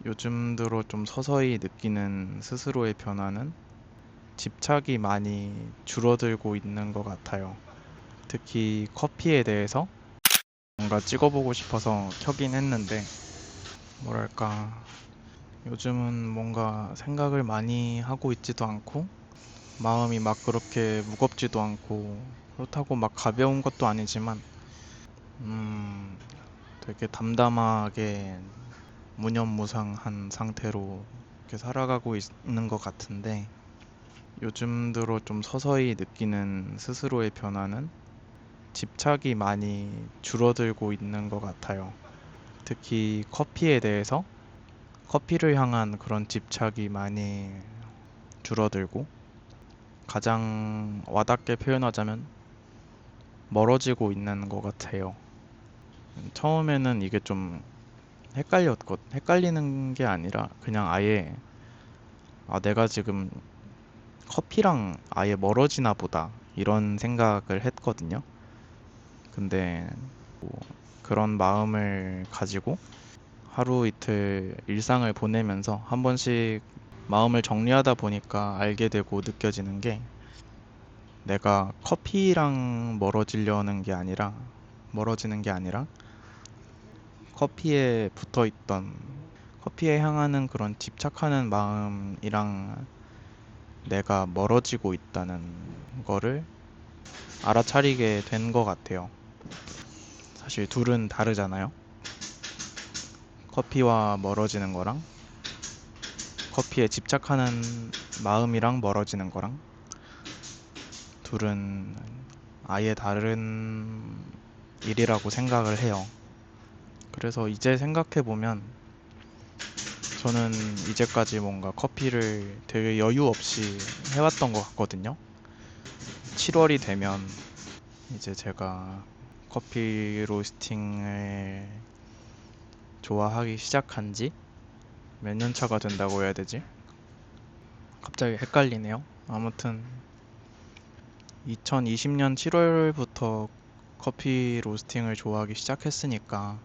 요즘 들어 좀 서서히 느끼는 스스로의 변화는 집착이 많이 줄어들고 있는 것 같아요. 특히 커피에 대해서 뭔가 찍어보고 싶어서 켜긴 했는데, 뭐랄까, 요즘은 뭔가 생각을 많이 하고 있지도 않고, 마음이 막 그렇게 무겁지도 않고, 그렇다고 막 가벼운 것도 아니지만, 되게 담담하게 무념무상한 상태로 이렇게 살아가고 있는 것 같은데, 요즘 들어 좀 서서히 느끼는 스스로의 변화는 집착이 많이 줄어들고 있는 것 같아요. 특히 커피에 대해서 커피를 향한 그런 집착이 많이 줄어들고, 가장 와닿게 표현하자면 멀어지고 있는 것 같아요. 처음에는 이게 좀 헷갈리는 게 아니라 그냥 아예 내가 지금 커피랑 아예 멀어지나 보다 이런 생각을 했거든요. 근데 뭐 그런 마음을 가지고 하루 이틀 일상을 보내면서 한 번씩 마음을 정리하다 보니까 알게 되고 느껴지는 게, 내가 커피랑 멀어지는 게 아니라 커피에 붙어 있던, 커피에 향하는 그런 집착하는 마음이랑 내가 멀어지고 있다는 거를 알아차리게 된 것 같아요. 사실 둘은 다르잖아요. 커피와 멀어지는 거랑 커피에 집착하는 마음이랑 멀어지는 거랑 둘은 아예 다른 일이라고 생각을 해요. 그래서 이제 생각해보면 저는 이제까지 뭔가 커피를 되게 여유 없이 해왔던 것 같거든요. 7월이 되면 이제 제가 커피 로스팅을 좋아하기 시작한 지 몇 년 차가 된다고 해야 되지? 갑자기 헷갈리네요. 아무튼 2020년 7월부터 커피 로스팅을 좋아하기 시작했으니까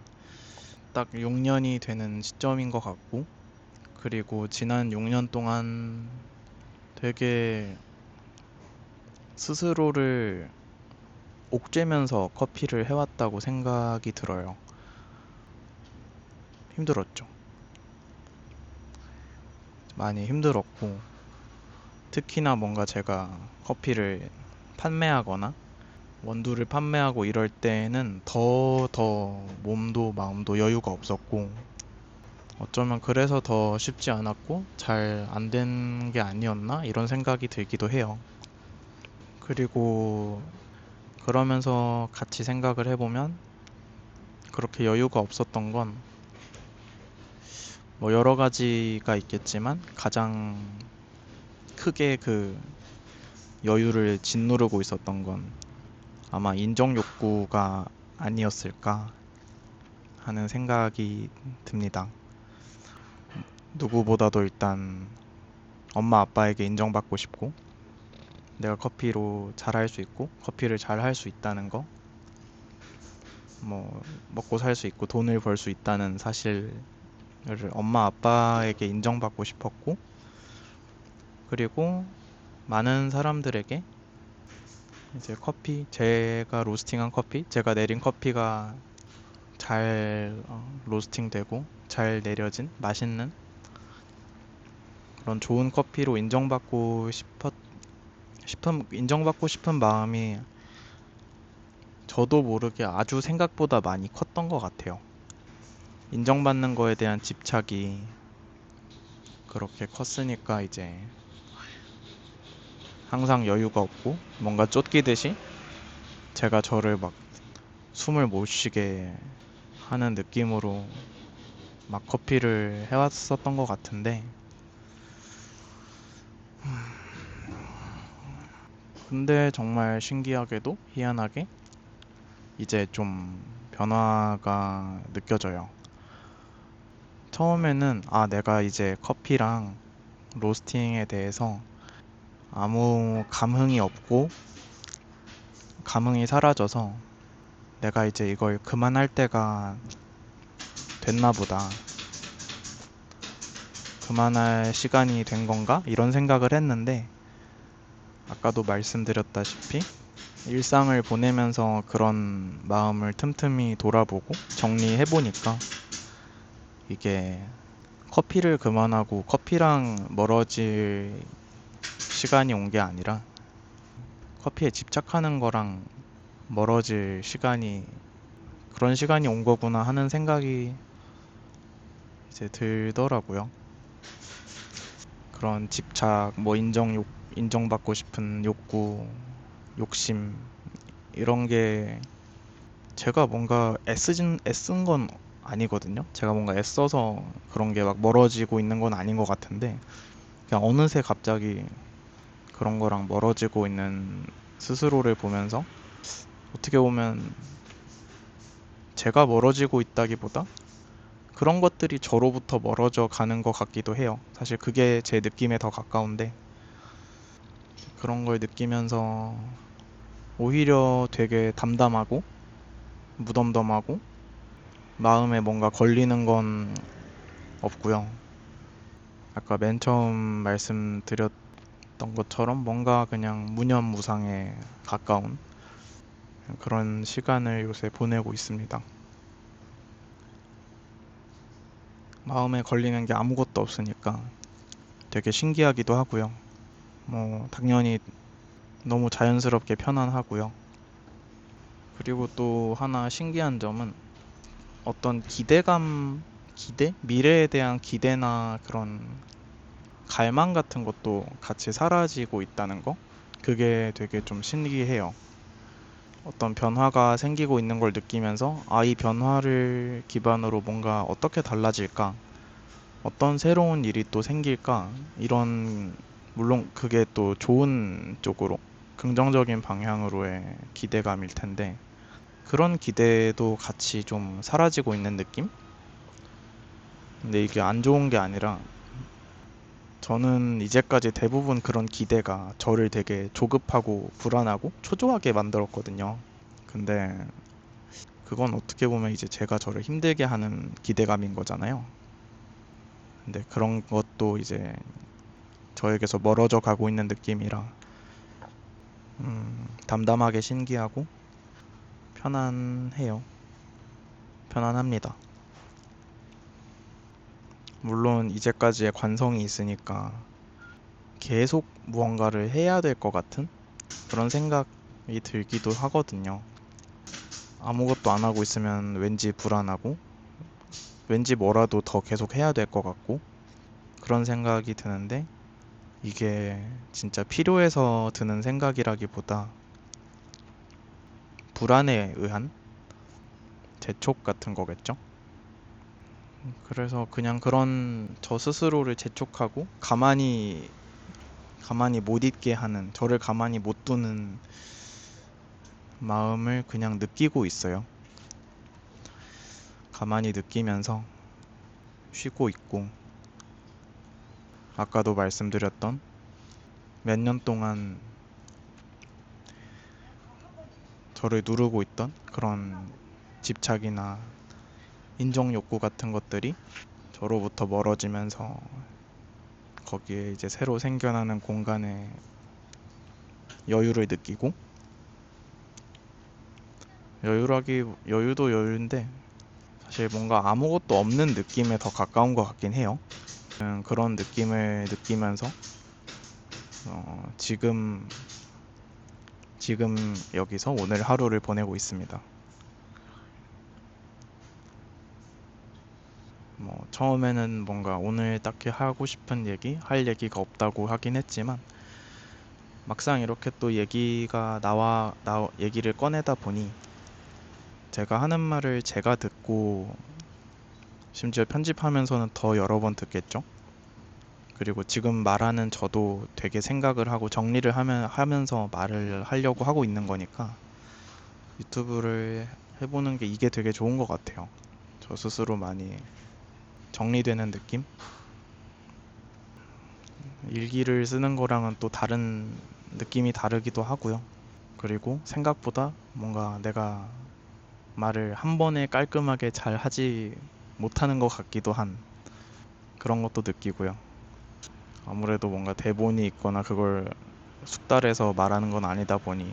딱 6년이 되는 시점인 것 같고, 그리고 지난 6년 동안 되게 스스로를 옥죄면서 커피를 해왔다고 생각이 들어요. 힘들었죠. 많이 힘들었고, 특히나 뭔가 제가 커피를 판매하거나 원두를 판매하고 이럴 때는 더 몸도 마음도 여유가 없었고, 어쩌면 그래서 더 쉽지 않았고 잘 안 된 게 아니었나 이런 생각이 들기도 해요. 그리고 그러면서 같이 생각을 해보면, 그렇게 여유가 없었던 건 뭐 여러 가지가 있겠지만 가장 크게 그 여유를 짓누르고 있었던 건 아마 인정 욕구가 아니었을까 하는 생각이 듭니다. 누구보다도 일단 엄마 아빠에게 인정받고 싶고, 내가 커피로 잘할 수 있고 커피를 잘 할 수 있다는 거, 뭐 먹고 살 수 있고 돈을 벌 수 있다는 사실을 엄마 아빠에게 인정받고 싶었고, 그리고 많은 사람들에게 이제 제가 로스팅한 커피, 제가 내린 커피가 잘 로스팅 되고 잘 내려진 맛있는 그런 좋은 커피로 인정받고 싶은 마음이 저도 모르게 아주 생각보다 많이 컸던 것 같아요. 인정받는 거에 대한 집착이 그렇게 컸으니까 이제 항상 여유가 없고 뭔가 쫓기듯이 제가 저를 막 숨을 못 쉬게 하는 느낌으로 막 커피를 해왔었던 것 같은데, 근데 정말 신기하게도 희한하게 이제 좀 변화가 느껴져요. 처음에는 내가 이제 커피랑 로스팅에 대해서 아무 감흥이 없고 감흥이 사라져서 내가 이제 이걸 그만할 때가 됐나 보다. 그만할 시간이 된 건가? 이런 생각을 했는데, 아까도 말씀드렸다시피 일상을 보내면서 그런 마음을 틈틈이 돌아보고 정리해보니까 이게 커피를 그만하고 커피랑 멀어질 시간이 온 게 아니라 커피에 집착하는 거랑 멀어질 시간이, 그런 시간이 온 거구나 하는 생각이 이제 들더라고요. 그런 집착, 뭐 인정받고 싶은 욕구, 욕심, 이런 게 제가 뭔가 애쓴 건 아니거든요. 제가 뭔가 애써서 그런 게 막 멀어지고 있는 건 아닌 것 같은데, 그냥 어느새 갑자기 그런 거랑 멀어지고 있는 스스로를 보면서 어떻게 보면 제가 멀어지고 있다기보다 그런 것들이 저로부터 멀어져 가는 것 같기도 해요. 사실 그게 제 느낌에 더 가까운데, 그런 걸 느끼면서 오히려 되게 담담하고 무덤덤하고 마음에 뭔가 걸리는 건 없고요. 아까 맨 처음 말씀드렸던 것처럼 뭔가 그냥 무념무상에 가까운 그런 시간을 요새 보내고 있습니다. 마음에 걸리는 게 아무것도 없으니까 되게 신기하기도 하고요. 뭐 당연히 너무 자연스럽게 편안하고요. 그리고 또 하나 신기한 점은 어떤 미래에 대한 기대나 그런 갈망 같은 것도 같이 사라지고 있다는 거? 그게 되게 좀 신기해요. 어떤 변화가 생기고 있는 걸 느끼면서, 아, 이 변화를 기반으로 뭔가 어떻게 달라질까? 어떤 새로운 일이 또 생길까? 이런, 물론 그게 또 좋은 쪽으로, 긍정적인 방향으로의 기대감일 텐데, 그런 기대도 같이 좀 사라지고 있는 느낌? 근데 이게 안 좋은 게 아니라, 저는 이제까지 대부분 그런 기대가 저를 되게 조급하고 불안하고 초조하게 만들었거든요. 근데 그건 어떻게 보면 이제 제가 저를 힘들게 하는 기대감인 거잖아요. 근데 그런 것도 이제 저에게서 멀어져 가고 있는 느낌이라 담담하게 신기하고 편안해요. 편안합니다. 물론 이제까지의 관성이 있으니까 계속 무언가를 해야 될 것 같은 그런 생각이 들기도 하거든요. 아무것도 안 하고 있으면 왠지 불안하고 왠지 뭐라도 더 계속 해야 될 것 같고 그런 생각이 드는데, 이게 진짜 필요해서 드는 생각이라기보다 불안에 의한 재촉 같은 거겠죠? 그래서 그냥 그런 저 스스로를 재촉하고 가만히 못 있게 하는, 저를 가만히 못 두는 마음을 그냥 느끼고 있어요. 가만히 느끼면서 쉬고 있고, 아까도 말씀드렸던 몇 년 동안 저를 누르고 있던 그런 집착이나 인정 욕구 같은 것들이 저로부터 멀어지면서 거기에 이제 새로 생겨나는 공간에 여유를 느끼고, 여유도 여유인데 사실 뭔가 아무것도 없는 느낌에 더 가까운 것 같긴 해요. 그런 느낌을 느끼면서 지금 여기서 오늘 하루를 보내고 있습니다. 뭐 처음에는 뭔가 오늘 딱히 하고 싶은 할 얘기가 없다고 하긴 했지만, 막상 이렇게 또 얘기를 꺼내다 보니 제가 하는 말을 제가 듣고 심지어 편집하면서는 더 여러 번 듣겠죠. 그리고 지금 말하는 저도 되게 생각을 하고 정리를 하면서 말을 하려고 하고 있는 거니까 유튜브를 해보는 게 이게 되게 좋은 것 같아요. 저 스스로 많이 정리되는 느낌? 일기를 쓰는 거랑은 또 다른 느낌이 다르기도 하고요. 그리고 생각보다 뭔가 내가 말을 한 번에 깔끔하게 잘 하지 못하는 것 같기도 한 그런 것도 느끼고요. 아무래도 뭔가 대본이 있거나 그걸 숙달해서 말하는 건 아니다 보니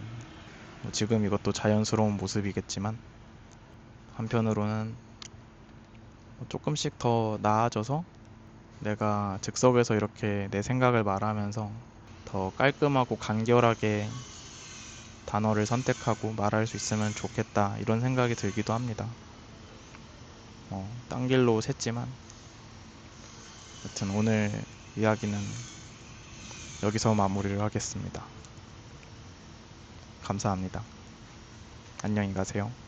뭐 지금 이것도 자연스러운 모습이겠지만 한편으로는 조금씩 더 나아져서 내가 즉석에서 이렇게 내 생각을 말하면서 더 깔끔하고 간결하게 단어를 선택하고 말할 수 있으면 좋겠다 이런 생각이 들기도 합니다. 딴 길로 샜지만 여튼 오늘 이야기는 여기서 마무리를 하겠습니다. 감사합니다. 안녕히 가세요.